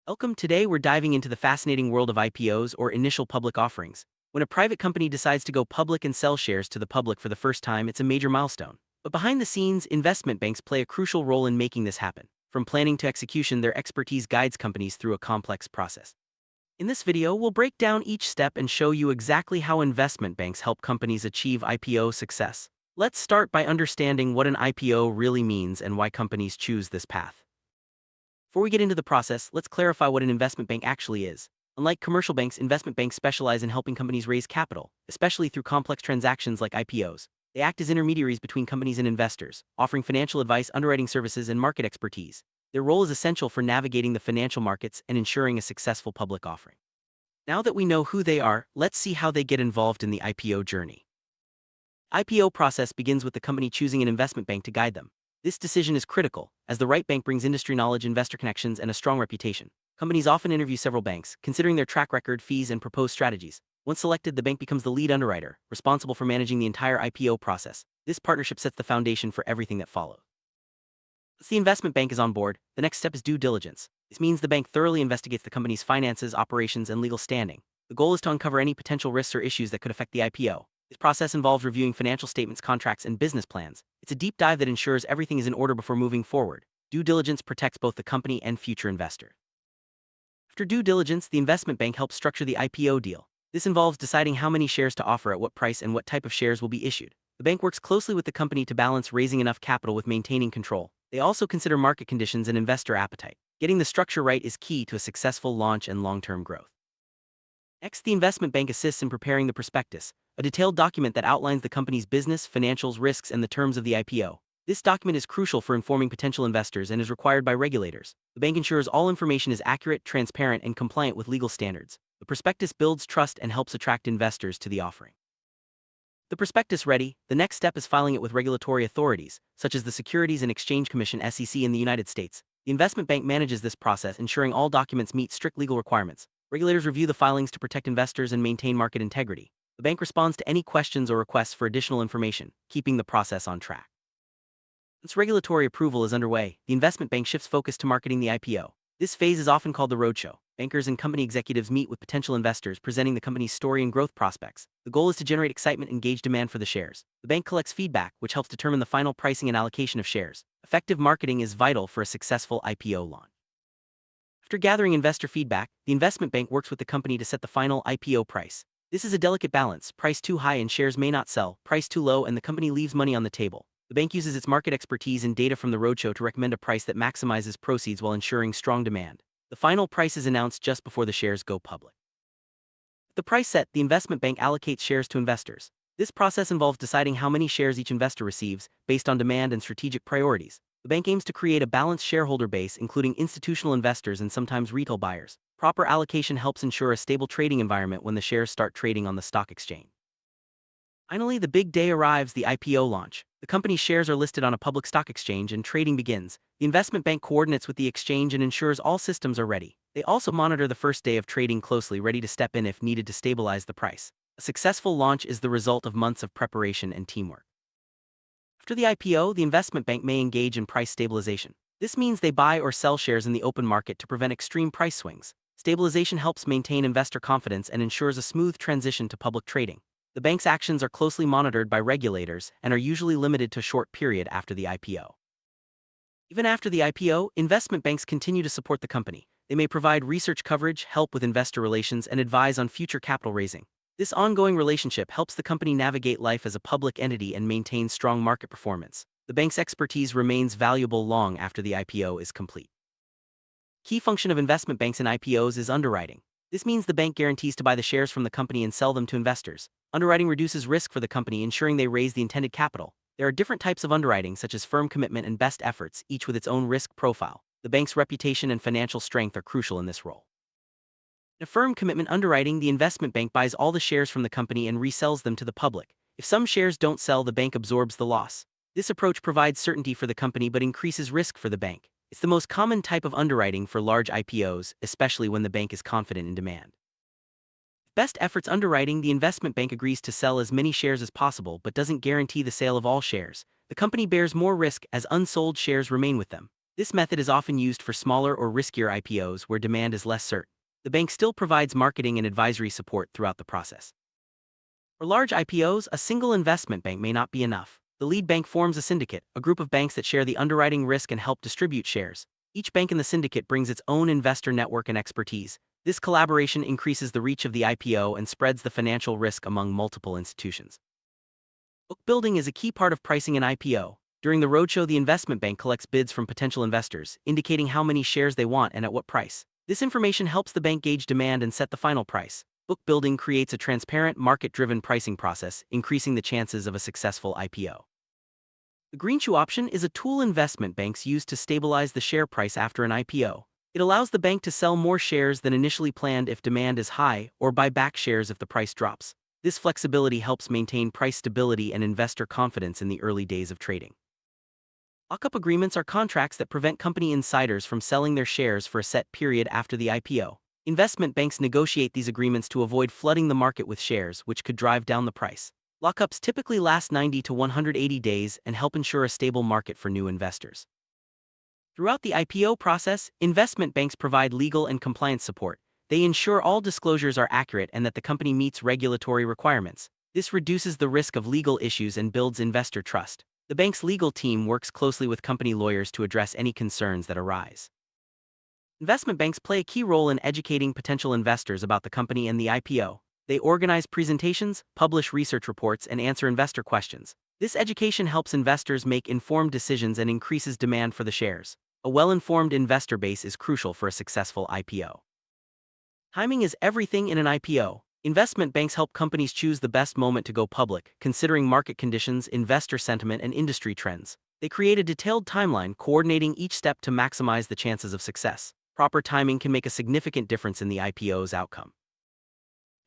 Welcome. Today we're diving into the fascinating world of IPOs, or initial public offerings. When a private company decides to go public and sell shares to the public for the first time, it's a major milestone. But behind the scenes, investment banks play a crucial role in making this happen. From planning to execution, their expertise guides companies through a complex process. In this video, we'll break down each step and show you exactly how investment banks help companies achieve IPO success. Let's start by understanding what an IPO really means and why companies choose this path. Before we get into the process, let's clarify what an investment bank actually is. Unlike commercial banks, investment banks specialize in helping companies raise capital, especially through complex transactions like IPOs. They act as intermediaries between companies and investors, offering financial advice, underwriting services, and market expertise. Their role is essential for navigating the financial markets and ensuring a successful public offering. Now that we know who they are, let's see how they get involved in the IPO journey. IPO process begins with the company choosing an investment bank to guide them. This decision is critical, as the right bank brings industry knowledge, investor connections, and a strong reputation. Companies often interview several banks, considering their track record, fees, and proposed strategies. Once selected, the bank becomes the lead underwriter, responsible for managing the entire IPO process. This partnership sets the foundation for everything that follows. Once the investment bank is on board, the next step is due diligence. This means the bank thoroughly investigates the company's finances, operations, and legal standing. The goal is to uncover any potential risks or issues that could affect the IPO. This process involves reviewing financial statements, contracts, and business plans. It's a deep dive that ensures everything is in order before moving forward. Due diligence protects both the company and future investors. After due diligence, the investment bank helps structure the IPO deal. This involves deciding how many shares to offer, at what price, and what type of shares will be issued. The bank works closely with the company to balance raising enough capital with maintaining control. They also consider market conditions and investor appetite. Getting the structure right is key to a successful launch and long-term growth. Next, the investment bank assists in preparing the prospectus, a detailed document that outlines the company's business, financials, risks, and the terms of the IPO. This document is crucial for informing potential investors and is required by regulators. The bank ensures all information is accurate, transparent, and compliant with legal standards. The prospectus builds trust and helps attract investors to the offering. The prospectus ready, the next step is filing it with regulatory authorities, such as the Securities and Exchange Commission (SEC) in the United States. The investment bank manages this process, ensuring all documents meet strict legal requirements. Regulators review the filings to protect investors and maintain market integrity. The bank responds to any questions or requests for additional information, keeping the process on track. Once regulatory approval is underway, the investment bank shifts focus to marketing the IPO. This phase is often called the roadshow. Bankers and company executives meet with potential investors, presenting the company's story and growth prospects. The goal is to generate excitement and gauge demand for the shares. The bank collects feedback, which helps determine the final pricing and allocation of shares. Effective marketing is vital for a successful IPO launch. After gathering investor feedback, the investment bank works with the company to set the final IPO price. This is a delicate balance. Price too high and shares may not sell, price too low and the company leaves money on the table. The bank uses its market expertise and data from the roadshow to recommend a price that maximizes proceeds while ensuring strong demand. The final price is announced just before the shares go public. With the price set, the investment bank allocates shares to investors. This process involves deciding how many shares each investor receives, based on demand and strategic priorities. The bank aims to create a balanced shareholder base, including institutional investors and sometimes retail buyers. Proper allocation helps ensure a stable trading environment when the shares start trading on the stock exchange. Finally, the big day arrives: the IPO launch. The company's shares are listed on a public stock exchange and trading begins. The investment bank coordinates with the exchange and ensures all systems are ready. They also monitor the first day of trading closely, ready to step in if needed to stabilize the price. A successful launch is the result of months of preparation and teamwork. After the IPO, the investment bank may engage in price stabilization. This means they buy or sell shares in the open market to prevent extreme price swings. Stabilization helps maintain investor confidence and ensures a smooth transition to public trading. The bank's actions are closely monitored by regulators and are usually limited to a short period after the IPO. Even after the IPO, investment banks continue to support the company. They may provide research coverage, help with investor relations, and advise on future capital raising. This ongoing relationship helps the company navigate life as a public entity and maintain strong market performance. The bank's expertise remains valuable long after the IPO is complete. Key function of investment banks in IPOs is underwriting. This means the bank guarantees to buy the shares from the company and sell them to investors. Underwriting reduces risk for the company, ensuring they raise the intended capital. There are different types of underwriting, such as firm commitment and best efforts, each with its own risk profile. The bank's reputation and financial strength are crucial in this role. In a firm commitment underwriting, the investment bank buys all the shares from the company and resells them to the public. If some shares don't sell, the bank absorbs the loss. This approach provides certainty for the company but increases risk for the bank. It's the most common type of underwriting for large IPOs, especially when the bank is confident in demand. Best efforts underwriting, the investment bank agrees to sell as many shares as possible but doesn't guarantee the sale of all shares. The company bears more risk as unsold shares remain with them. This method is often used for smaller or riskier IPOs where demand is less certain. The bank still provides marketing and advisory support throughout the process. For large IPOs, a single investment bank may not be enough. The lead bank forms a syndicate, a group of banks that share the underwriting risk and help distribute shares. Each bank in the syndicate brings its own investor network and expertise. This collaboration increases the reach of the IPO and spreads the financial risk among multiple institutions. Book building is a key part of pricing an IPO. During the roadshow, the investment bank collects bids from potential investors, indicating how many shares they want and at what price. This information helps the bank gauge demand and set the final price. Book building creates a transparent, market-driven pricing process, increasing the chances of a successful IPO. The greenshoe option is a tool investment banks use to stabilize the share price after an IPO. It allows the bank to sell more shares than initially planned if demand is high, or buy back shares if the price drops. This flexibility helps maintain price stability and investor confidence in the early days of trading. Lockup agreements are contracts that prevent company insiders from selling their shares for a set period after the IPO. Investment banks negotiate these agreements to avoid flooding the market with shares, which could drive down the price. Lockups typically last 90 to 180 days and help ensure a stable market for new investors. Throughout the IPO process, investment banks provide legal and compliance support. They ensure all disclosures are accurate and that the company meets regulatory requirements. This reduces the risk of legal issues and builds investor trust. The bank's legal team works closely with company lawyers to address any concerns that arise. Investment banks play a key role in educating potential investors about the company and the IPO. They organize presentations, publish research reports, and answer investor questions. This education helps investors make informed decisions and increases demand for the shares. A well-informed investor base is crucial for a successful IPO. Timing is everything in an IPO. Investment banks help companies choose the best moment to go public, considering market conditions, investor sentiment, and industry trends. They create a detailed timeline, coordinating each step to maximize the chances of success. Proper timing can make a significant difference in the IPO's outcome.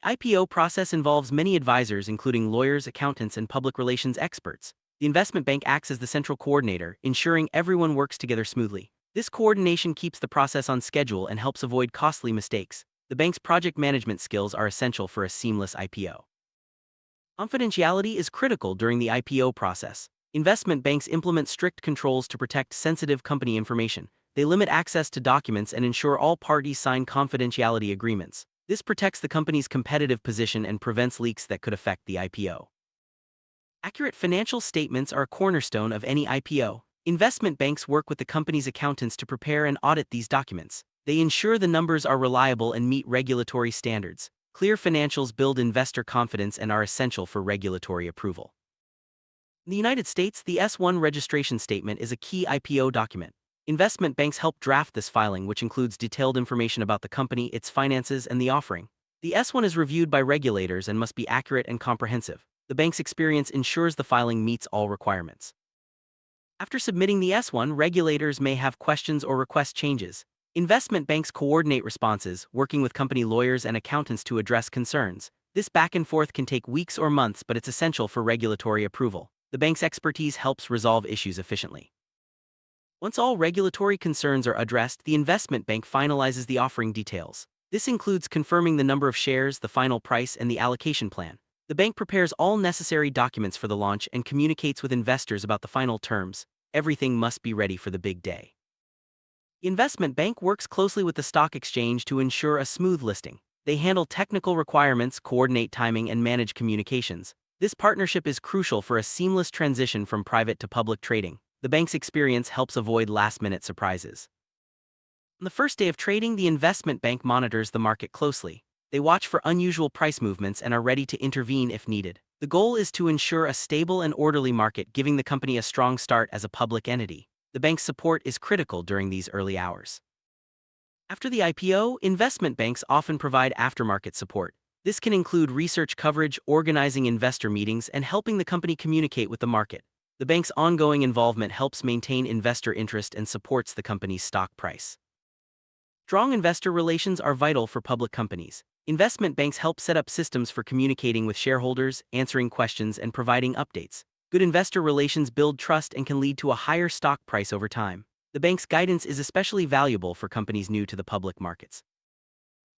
The IPO process involves many advisors, including lawyers, accountants, and public relations experts. The investment bank acts as the central coordinator, ensuring everyone works together smoothly. This coordination keeps the process on schedule and helps avoid costly mistakes. The bank's project management skills are essential for a seamless IPO. Confidentiality is critical during the IPO process. Investment banks implement strict controls to protect sensitive company information. They limit access to documents and ensure all parties sign confidentiality agreements. This protects the company's competitive position and prevents leaks that could affect the IPO. Accurate financial statements are a cornerstone of any IPO. Investment banks work with the company's accountants to prepare and audit these documents. They ensure the numbers are reliable and meet regulatory standards. Clear financials build investor confidence and are essential for regulatory approval. In the United States, the S-1 registration statement is a key IPO document. Investment banks help draft this filing, which includes detailed information about the company, its finances, and the offering. The S-1 is reviewed by regulators and must be accurate and comprehensive. The bank's experience ensures the filing meets all requirements. After submitting the S-1, regulators may have questions or request changes. Investment banks coordinate responses, working with company lawyers and accountants to address concerns. This back and forth can take weeks or months, but it's essential for regulatory approval. The bank's expertise helps resolve issues efficiently. Once all regulatory concerns are addressed, the investment bank finalizes the offering details. This includes confirming the number of shares, the final price, and the allocation plan. The bank prepares all necessary documents for the launch and communicates with investors about the final terms. Everything must be ready for the big day. The investment bank works closely with the stock exchange to ensure a smooth listing. They handle technical requirements, coordinate timing, and manage communications. This partnership is crucial for a seamless transition from private to public trading. The bank's experience helps avoid last-minute surprises. On the first day of trading, the investment bank monitors the market closely. They watch for unusual price movements and are ready to intervene if needed. The goal is to ensure a stable and orderly market, giving the company a strong start as a public entity. The bank's support is critical during these early hours. After the IPO, investment banks often provide aftermarket support. This can include research coverage, organizing investor meetings, and helping the company communicate with the market. The bank's ongoing involvement helps maintain investor interest and supports the company's stock price. Strong investor relations are vital for public companies. Investment banks help set up systems for communicating with shareholders, answering questions, and providing updates. Good investor relations build trust and can lead to a higher stock price over time. The bank's guidance is especially valuable for companies new to the public markets.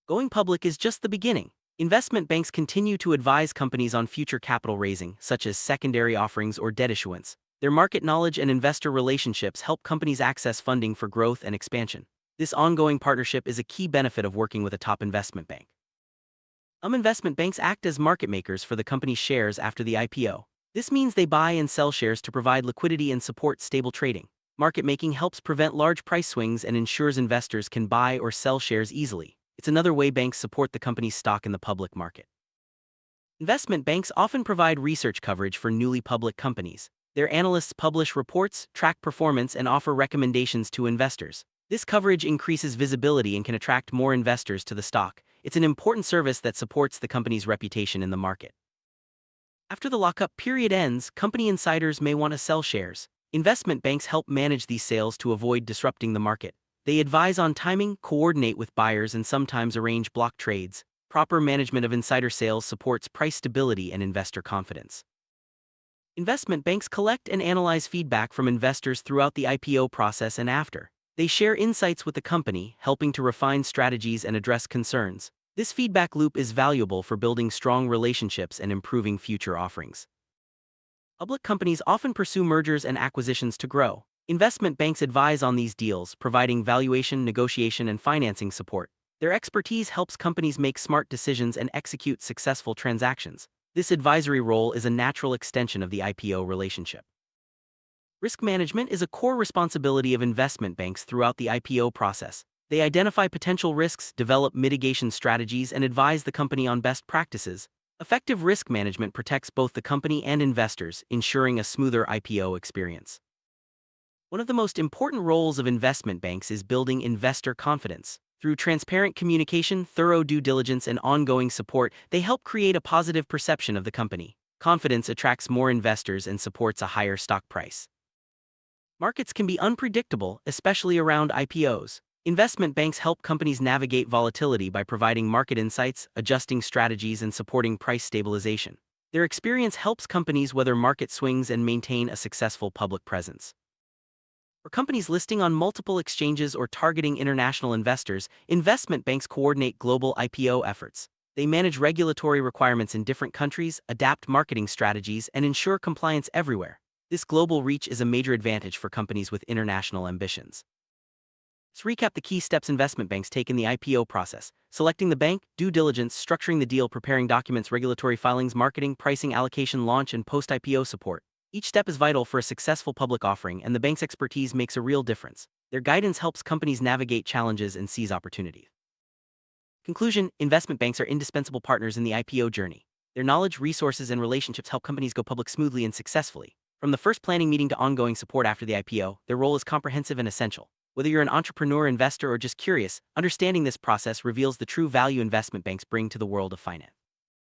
Going public is just the beginning. Investment banks continue to advise companies on future capital raising, such as secondary offerings or debt issuance. Their market knowledge and investor relationships help companies access funding for growth and expansion. This ongoing partnership is a key benefit of working with a top investment bank. Investment banks act as market makers for the company's shares after the IPO. This means they buy and sell shares to provide liquidity and support stable trading. Market making helps prevent large price swings and ensures investors can buy or sell shares easily. It's another way banks support the company's stock in the public market. Investment banks often provide research coverage for newly public companies. Their analysts publish reports, track performance, and offer recommendations to investors. This coverage increases visibility and can attract more investors to the stock. It's an important service that supports the company's reputation in the market. After the lockup period ends, company insiders may want to sell shares. Investment banks help manage these sales to avoid disrupting the market. They advise on timing, coordinate with buyers, and sometimes arrange block trades. Proper management of insider sales supports price stability and investor confidence. Investment banks collect and analyze feedback from investors throughout the IPO process and after. They share insights with the company, helping to refine strategies and address concerns. This feedback loop is valuable for building strong relationships and improving future offerings. Public companies often pursue mergers and acquisitions to grow. Investment banks advise on these deals, providing valuation, negotiation, and financing support. Their expertise helps companies make smart decisions and execute successful transactions. This advisory role is a natural extension of the IPO relationship. Risk management is a core responsibility of investment banks throughout the IPO process. They identify potential risks, develop mitigation strategies, and advise the company on best practices. Effective risk management protects both the company and investors, ensuring a smoother IPO experience. One of the most important roles of investment banks is building investor confidence. Through transparent communication, thorough due diligence, and ongoing support, they help create a positive perception of the company. Confidence attracts more investors and supports a higher stock price. Markets can be unpredictable, especially around IPOs. Investment banks help companies navigate volatility by providing market insights, adjusting strategies, and supporting price stabilization. Their experience helps companies weather market swings and maintain a successful public presence. For companies listing on multiple exchanges or targeting international investors, investment banks coordinate global IPO efforts. They manage regulatory requirements in different countries, adapt marketing strategies, and ensure compliance everywhere. This global reach is a major advantage for companies with international ambitions. Let's recap the key steps investment banks take in the IPO process: selecting the bank, due diligence, structuring the deal, preparing documents, regulatory filings, marketing, pricing, allocation, launch, and post-IPO support. Each step is vital for a successful public offering, and the bank's expertise makes a real difference. Their guidance helps companies navigate challenges and seize opportunities. Conclusion: investment banks are indispensable partners in the IPO journey. Their knowledge, resources, and relationships help companies go public smoothly and successfully. From the first planning meeting to ongoing support after the IPO, their role is comprehensive and essential. Whether you're an entrepreneur, investor, or just curious, understanding this process reveals the true value investment banks bring to the world of finance.